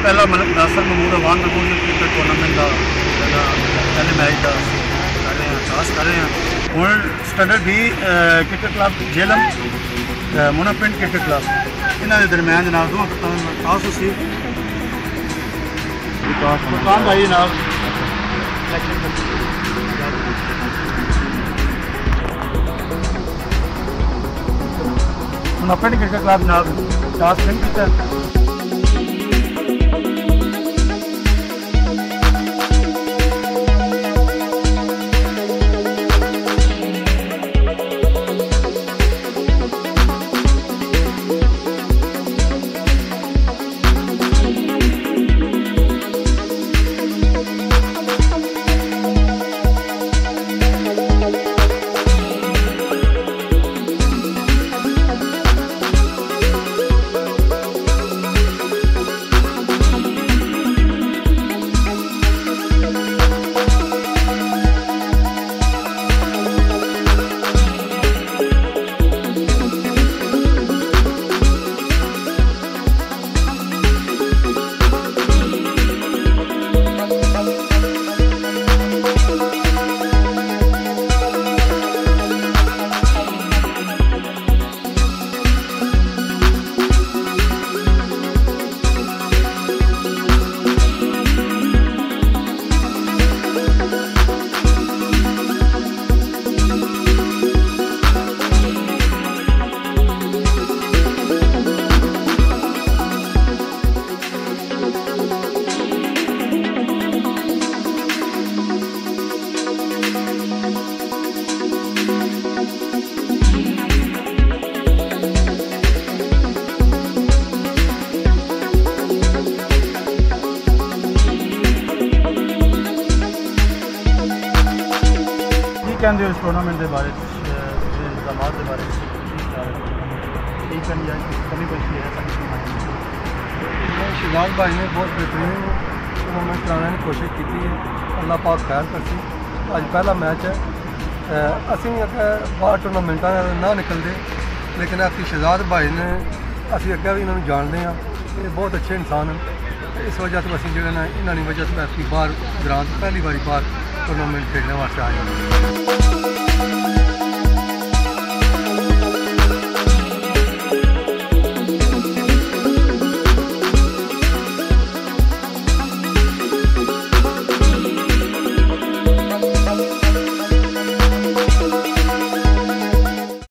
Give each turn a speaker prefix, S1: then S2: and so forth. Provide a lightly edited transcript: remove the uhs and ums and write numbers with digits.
S1: पहला नासर Mahmood Awan Mahmood cricket tournament का पहले मैच का कर रहे हैं, खास कर रहे हैं हूँ स्टैंडर्ड भी क्रिकेट क्लब झेलम मुना पिंड क्रिकेट क्लब इन्होंने दरम्यान जनाब दो खास उसी दुकान भाई जनाब मुना पिंड क्रिकेट क्लब जनाब टास विन किया। कहते इस टूर्नामेंट के बारे इंतजाम के बारे ठीक है या कमी पेशी है
S2: शहजाद भाई ने बहुत बेहतरीन टूर्नामेंट कराने की कोशिश की है। अल्लाह पाक खैर करसी अज पहला मैच है असी बाहर टूर्नामेंटा ना निकलते लेकिन असी शहजाद भाई ने असी अगे भी इन्होंने जानते हैं ये बहुत अच्छे इंसान हैं। इस वजह तो असी जो इन्होंने वजह से बाहर ग्राउंड पहली बारी बाहर टूर्नामेंट खेलने वास्ते आए हैं।